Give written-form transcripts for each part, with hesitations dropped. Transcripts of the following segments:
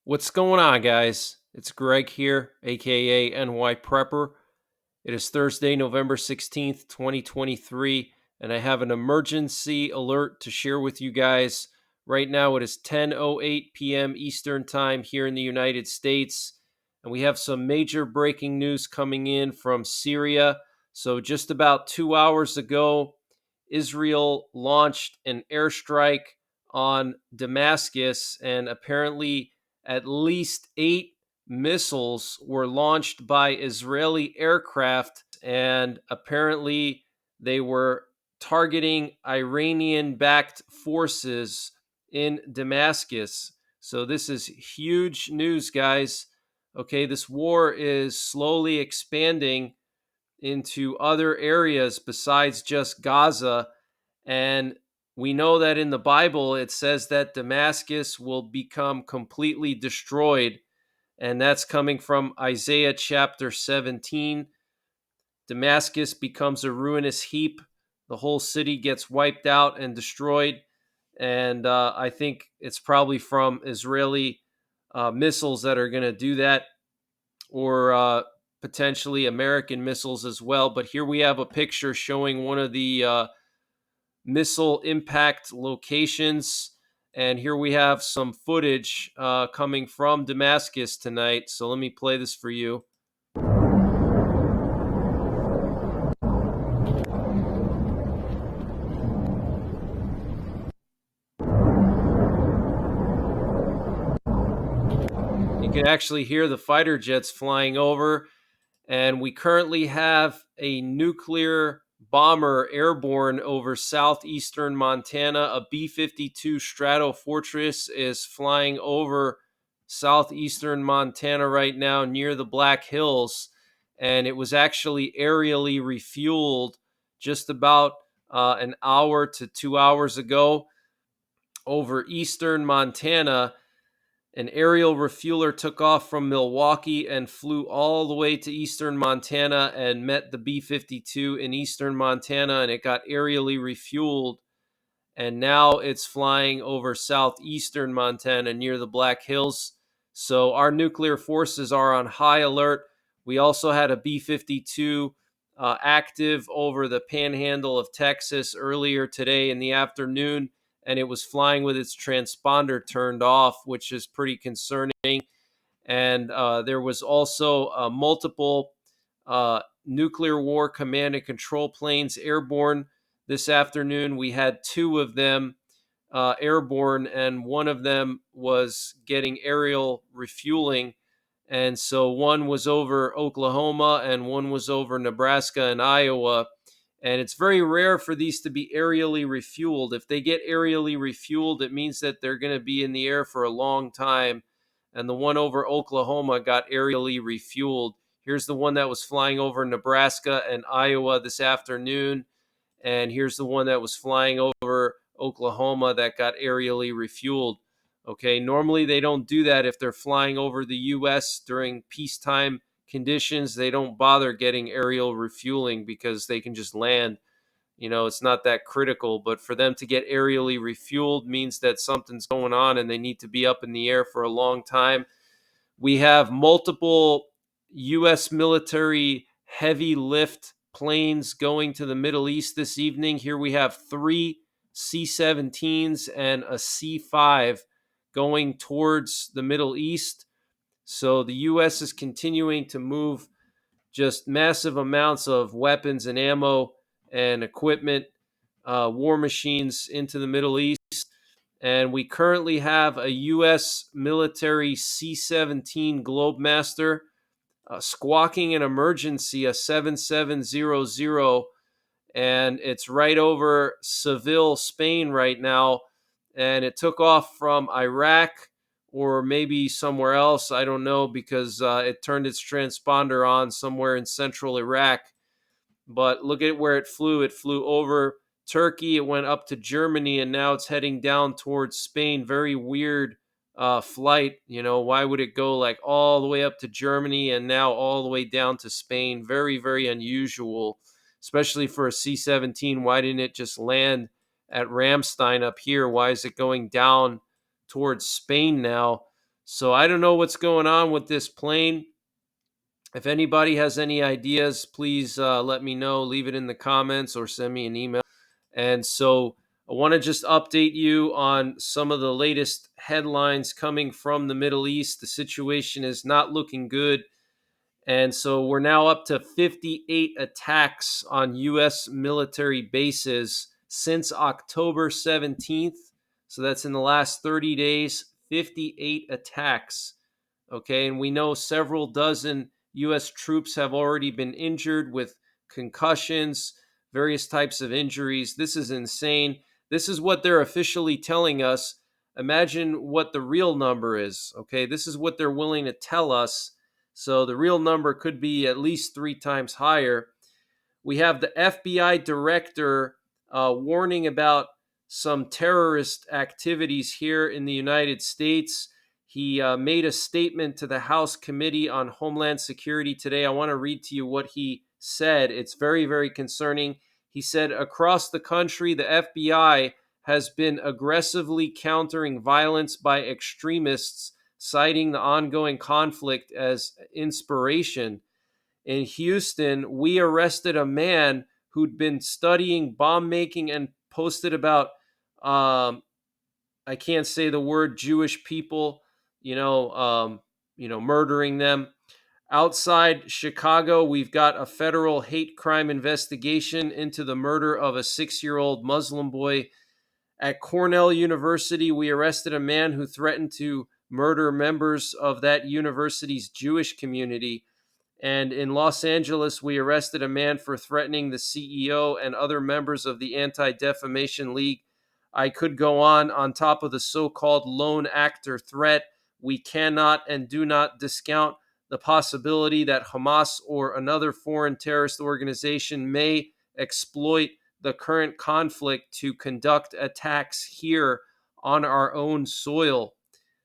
What's going on, guys? It's Greg here, aka NYPrepper. It is Thursday, November 16th, 2023, and I have an emergency alert to share with you guys. Right now, it is 10:08 p.m. Eastern Time here in the United States, and we have some major breaking news coming in from Syria. So, just about 2 hours ago, Israel launched an airstrike on Damascus, and apparently at least 8 missiles were launched by Israeli aircraft, and apparently they were targeting Iranian backed forces in Damascus. So, this is huge news, guys. Okay, this war is slowly expanding into other areas besides just Gaza. And we know that in the Bible, it says that Damascus will become completely destroyed. And that's coming from Isaiah chapter 17. Damascus becomes a ruinous heap. The whole city gets wiped out and destroyed. And I think it's probably from Israeli missiles that are going to do that, or potentially American missiles as well. But here we have a picture showing one of the missile impact locations. And here we have some footage coming from Damascus tonight. So let me play this for you. You can actually hear the fighter jets flying over. And we currently have a nuclear bomber airborne over southeastern Montana. A B-52 Stratofortress is flying over southeastern Montana right now near the Black Hills. And it was actually aerially refueled just about an hour to 2 hours ago over eastern Montana. An aerial refueler took off from Milwaukee and flew all the way to eastern Montana and met the B-52 in eastern Montana, and it got aerially refueled. And now it's flying over southeastern Montana near the Black Hills. So our nuclear forces are on high alert. We also had a B-52 active over the panhandle of Texas earlier today in the afternoon, and it was flying with its transponder turned off, which is pretty concerning. And there was also multiple nuclear war command and control planes airborne this afternoon. We had two of them airborne, and one of them was getting aerial refueling. And so one was over Oklahoma and one was over Nebraska and Iowa. And it's very rare for these to be aerially refueled. If they get aerially refueled, it means that they're going to be in the air for a long time. And the one over Oklahoma got aerially refueled. Here's the one that was flying over Nebraska and Iowa this afternoon. And here's the one that was flying over Oklahoma that got aerially refueled. Okay, normally they don't do that if they're flying over the U.S. during peacetime conditions. They don't bother getting aerial refueling because they can just land. It's not that critical. But for them to get aerially refueled means that something's going on and they need to be up in the air for a long time. We have multiple U.S. military heavy lift planes going to the Middle East this evening. Here we have 3 C-17s and a C-5 going towards the Middle East. So the U.S. is continuing to move just massive amounts of weapons and ammo and equipment, war machines into the Middle East. And we currently have a U.S. military C-17 Globemaster squawking an emergency, a 7700, and it's right over Seville, Spain right now. And it took off from Iraq or maybe somewhere else. I don't know, because it turned its transponder on somewhere in central Iraq. But look at where it flew. It flew over Turkey. It went up to Germany, and now it's heading down towards Spain. Very weird flight. Why would it go like all the way up to Germany and now all the way down to Spain? Very, very unusual, especially for a C-17. Why didn't it just land at Ramstein up here? Why is it going down towards Spain now? So I don't know what's going on with this plane. If anybody has any ideas, please let me know. Leave it in the comments or send me an email. And so I want to just update you on some of the latest headlines coming from the Middle East. The situation is not looking good. And so we're now up to 58 attacks on U.S. military bases since October 17th. So that's in the last 30 days, 58 attacks. Okay, and we know several dozen U.S. troops have already been injured with concussions, various types of injuries. This is insane. This is what they're officially telling us. Imagine what the real number is. Okay, this is what they're willing to tell us. So the real number could be at least 3 times higher. We have the FBI director warning about some terrorist activities here in the United States. He made a statement to the House Committee on Homeland Security today. I want to read to you what he said. It's very, very concerning. He said, across the country, the FBI has been aggressively countering violence by extremists, citing the ongoing conflict as inspiration. In Houston, we arrested a man who'd been studying bomb making and posted about, I can't say the word, Jewish people, murdering them. Outside Chicago, we've got a federal hate crime investigation into the murder of a 6-year-old Muslim boy. At Cornell University, we arrested a man who threatened to murder members of that university's Jewish community. And in Los Angeles, we arrested a man for threatening the CEO and other members of the Anti-Defamation League. I could go on top of the so-called lone actor threat. We cannot and do not discount the possibility that Hamas or another foreign terrorist organization may exploit the current conflict to conduct attacks here on our own soil.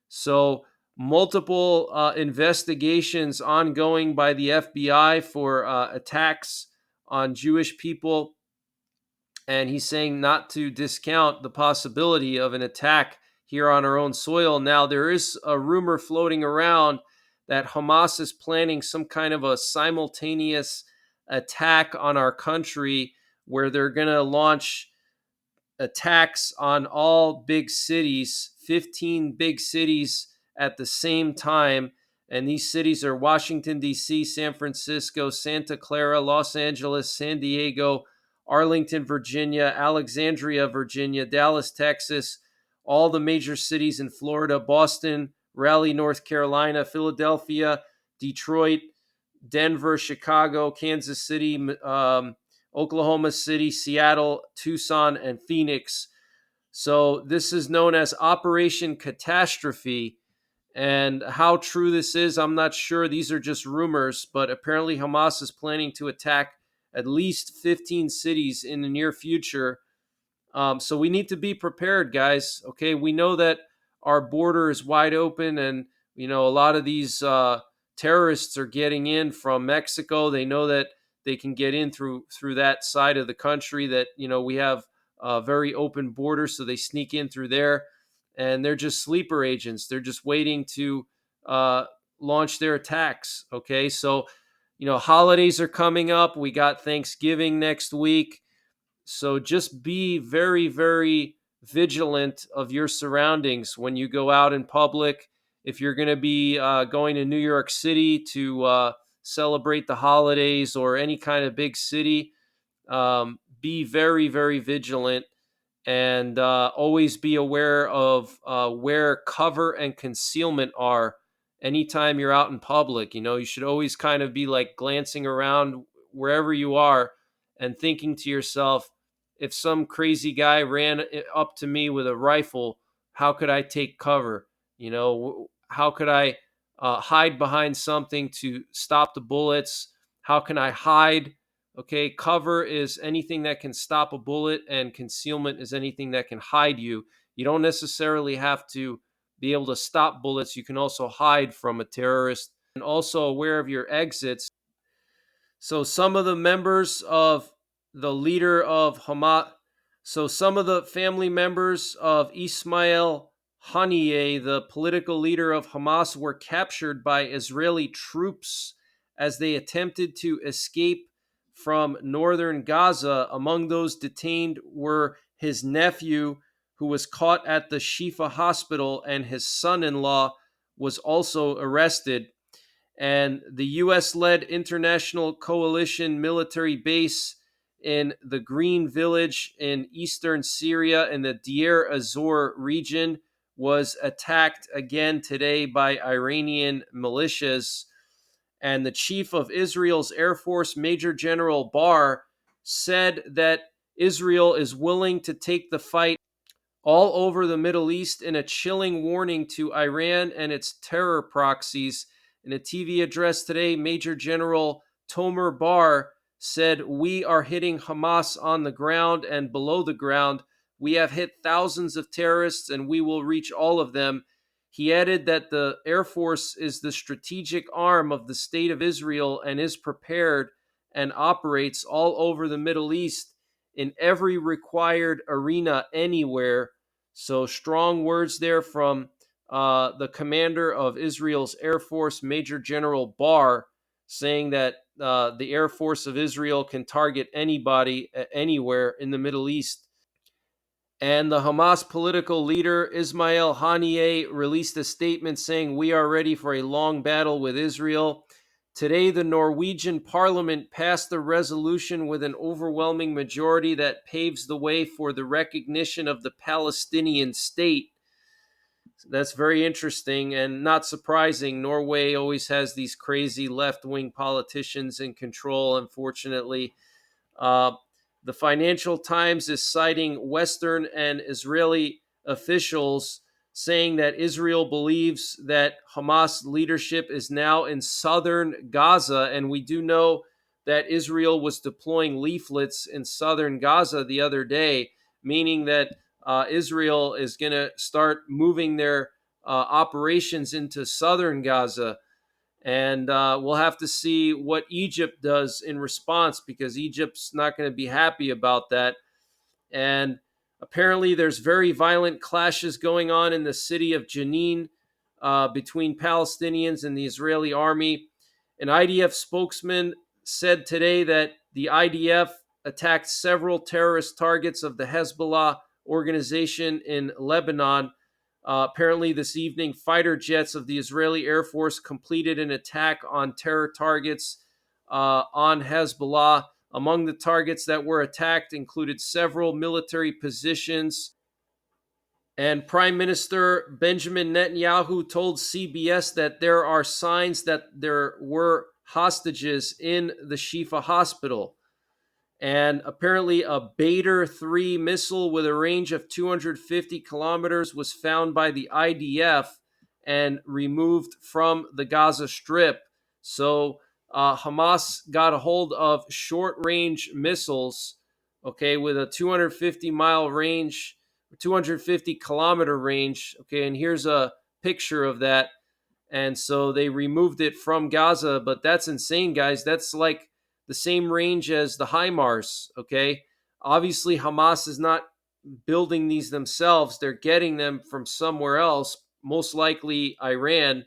So multiple investigations ongoing by the FBI for attacks on Jewish people. And he's saying not to discount the possibility of an attack here on our own soil. Now, there is a rumor floating around that Hamas is planning some kind of a simultaneous attack on our country where they're going to launch attacks on all big cities, 15 big cities at the same time. And these cities are Washington, D.C., San Francisco, Santa Clara, Los Angeles, San Diego, Arlington, Virginia, Alexandria, Virginia, Dallas, Texas, all the major cities in Florida, Boston, Raleigh, North Carolina, Philadelphia, Detroit, Denver, Chicago, Kansas City, Oklahoma City, Seattle, Tucson, and Phoenix. So this is known as Operation Catastrophe. And how true this is, I'm not sure. These are just rumors, but apparently Hamas is planning to attack at least 15 cities in the near future. So we need to be prepared, guys. Okay, we know that our border is wide open, and a lot of these terrorists are getting in from Mexico. They know that they can get in through that side of the country. That we have a very open border, so they sneak in through there, and they're just sleeper agents. They're just waiting to launch their attacks. Okay, so holidays are coming up. We got Thanksgiving next week. So just be very, very vigilant of your surroundings when you go out in public. If you're going to be going to New York City to celebrate the holidays or any kind of big city, be very, very vigilant and always be aware of where cover and concealment are anytime you're out in public. You should always kind of be like glancing around wherever you are and thinking to yourself, if some crazy guy ran up to me with a rifle, how could I take cover? How could I hide behind something to stop the bullets? How can I hide? Okay, cover is anything that can stop a bullet, and concealment is anything that can hide you. You don't necessarily have to be able to stop bullets. You can also hide from a terrorist, and also aware of your exits. So some of the members of the leader of Hamas, so some of the family members of Ismail Haniyeh, the political leader of Hamas, were captured by Israeli troops as they attempted to escape from northern Gaza. Among those detained were his nephew, who was caught at the Shifa hospital, and his son in law was also arrested. And the US led international coalition military base in the Green Village in eastern Syria in the Deir ez-Zor region was attacked again today by Iranian militias. And the chief of Israel's Air Force, Major General Barr, said that Israel is willing to take the fight all over the Middle East in a chilling warning to Iran and its terror proxies. In a TV address today, Major General Tomer Bar said, "We are hitting Hamas on the ground and below the ground. We have hit thousands of terrorists and we will reach all of them." He added that the Air Force is the strategic arm of the State of Israel and is prepared and operates all over the Middle East in every required arena anywhere. So strong words there from the commander of Israel's Air Force, Major General Barr, saying that the Air Force of Israel can target anybody anywhere in the Middle East. And the Hamas political leader, Ismail Haniyeh, released a statement saying, "We are ready for a long battle with Israel." Today, the Norwegian parliament passed a resolution with an overwhelming majority that paves the way for the recognition of the Palestinian state. That's very interesting and not surprising. Norway always has these crazy left-wing politicians in control, unfortunately. Uh, the Financial Times is citing Western and Israeli officials saying that Israel believes that Hamas leadership is now in southern Gaza. And we do know that Israel was deploying leaflets in southern Gaza the other day, meaning that Israel is going to start moving their operations into southern Gaza. And we'll have to see what Egypt does in response, because Egypt's not going to be happy about that. And apparently, there's very violent clashes going on in the city of Jenin between Palestinians and the Israeli army. An IDF spokesman said today that the IDF attacked several terrorist targets of the Hezbollah organization in Lebanon. Apparently, this evening, fighter jets of the Israeli Air Force completed an attack on terror targets on Hezbollah. Among the targets that were attacked included several military positions. And Prime Minister Benjamin Netanyahu told CBS that there are signs that there were hostages in the Shifa hospital. And apparently, a Baader 3 missile with a range of 250 kilometers was found by the IDF and removed from the Gaza Strip. So Hamas got a hold of short range missiles, okay, with a 250-mile range, 250-kilometer range. Okay, and here's a picture of that. And so they removed it from Gaza, but that's insane, guys. That's like the same range as the HIMARS, okay? Obviously, Hamas is not building these themselves. They're getting them from somewhere else, most likely Iran.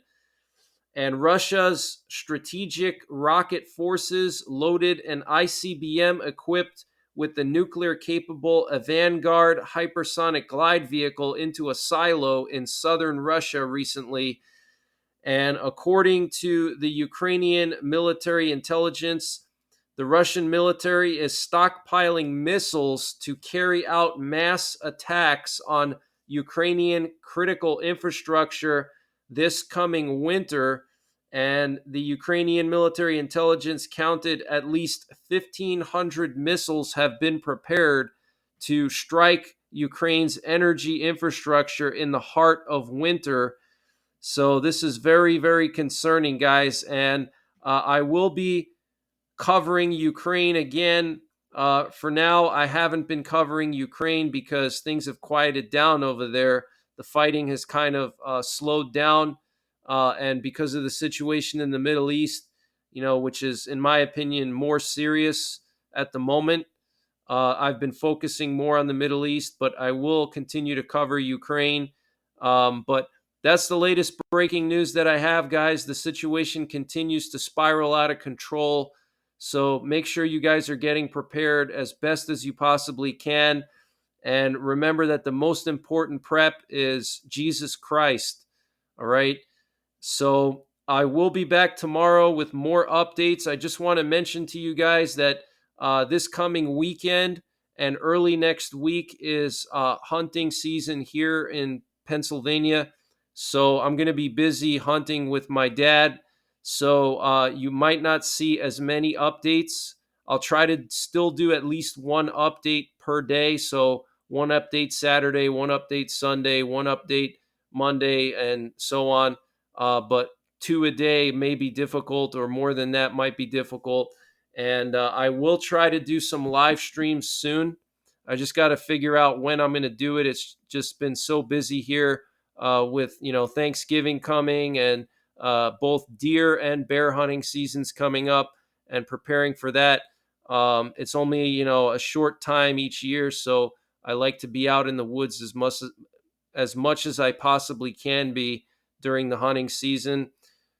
And Russia's strategic rocket forces loaded an ICBM equipped with the nuclear-capable Vanguard hypersonic glide vehicle into a silo in southern Russia recently. And according to the Ukrainian military intelligence, the Russian military is stockpiling missiles to carry out mass attacks on Ukrainian critical infrastructure this coming winter. And the Ukrainian military intelligence counted at least 1,500 missiles have been prepared to strike Ukraine's energy infrastructure in the heart of winter. So this is very, very concerning, guys. And I will be covering Ukraine again. For now, I haven't been covering Ukraine because things have quieted down over there. The fighting has kind of slowed down. And because of the situation in the Middle East, which is, in my opinion, more serious at the moment, I've been focusing more on the Middle East, but I will continue to cover Ukraine But that's the latest breaking news that I have, guys. The situation continues to spiral out of control. So make sure you guys are getting prepared as best as you possibly can. And remember that the most important prep is Jesus Christ. All right. So I will be back tomorrow with more updates. I just want to mention to you guys that this coming weekend and early next week is hunting season here in Pennsylvania. So I'm going to be busy hunting with my dad. So you might not see as many updates. I'll try to still do at least one update per day. So one update Saturday, one update Sunday, one update Monday, and so on. But two a day may be difficult, or more than that might be difficult. And I will try to do some live streams soon. I just got to figure out when I'm going to do it. It's just been so busy here with Thanksgiving coming and both deer and bear hunting seasons coming up and preparing for that. It's only a short time each year, so I like to be out in the woods as much as I possibly can be during the hunting season.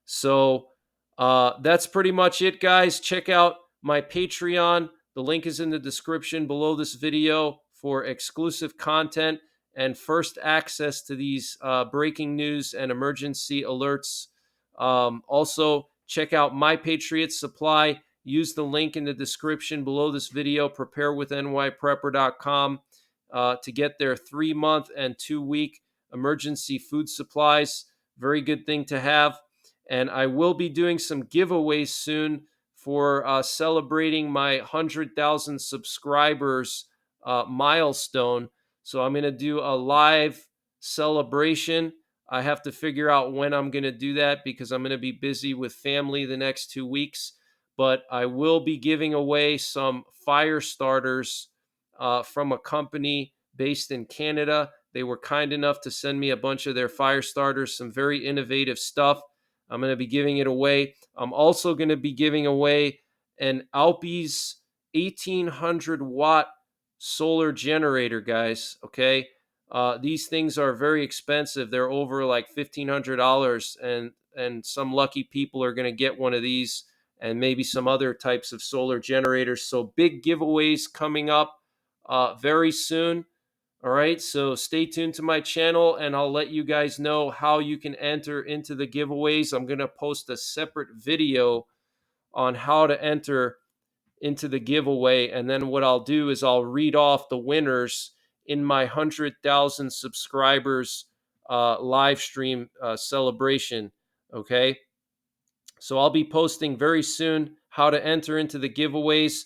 So that's pretty much it, guys. Check out my Patreon. The link is in the description below this video for exclusive content and first access to these breaking news and emergency alerts. Also, check out My Patriot Supply. Use the link in the description below this video, preparewithNYPrepper.com, to get their 3-month and 2-week emergency food supplies. Very good thing to have. And I will be doing some giveaways soon for celebrating my 100,000 subscribers milestone. So I'm going to do a live celebration. I have to figure out when I'm going to do that because I'm going to be busy with family the next 2 weeks. But I will be giving away some fire starters from a company based in Canada. They were kind enough to send me a bunch of their fire starters, some very innovative stuff. I'm going to be giving it away. I'm also going to be giving away an Alpes 1800 watt solar generator, guys. Okay. These things are very expensive. They're over like $1,500, and some lucky people are going to get one of these and maybe some other types of solar generators. So big giveaways coming up very soon. All right, so stay tuned to my channel and I'll let you guys know how you can enter into the giveaways. I'm going to post a separate video on how to enter into the giveaway. And then what I'll do is I'll read off the winners in my 100,000 subscribers live stream celebration. Okay. So I'll be posting very soon how to enter into the giveaways.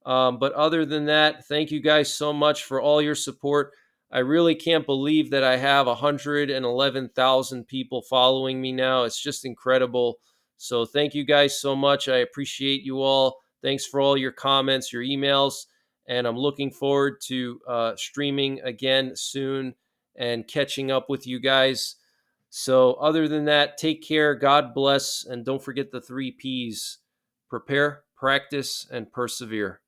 But other than that, thank you guys so much for all your support. I really can't believe that I have 111,000 people following me now. It's just incredible. So thank you guys so much. I appreciate you all. Thanks for all your comments, your emails, and I'm looking forward to streaming again soon and catching up with you guys. So, other than that, take care, God bless, and don't forget the 3 Ps: prepare, practice, and persevere.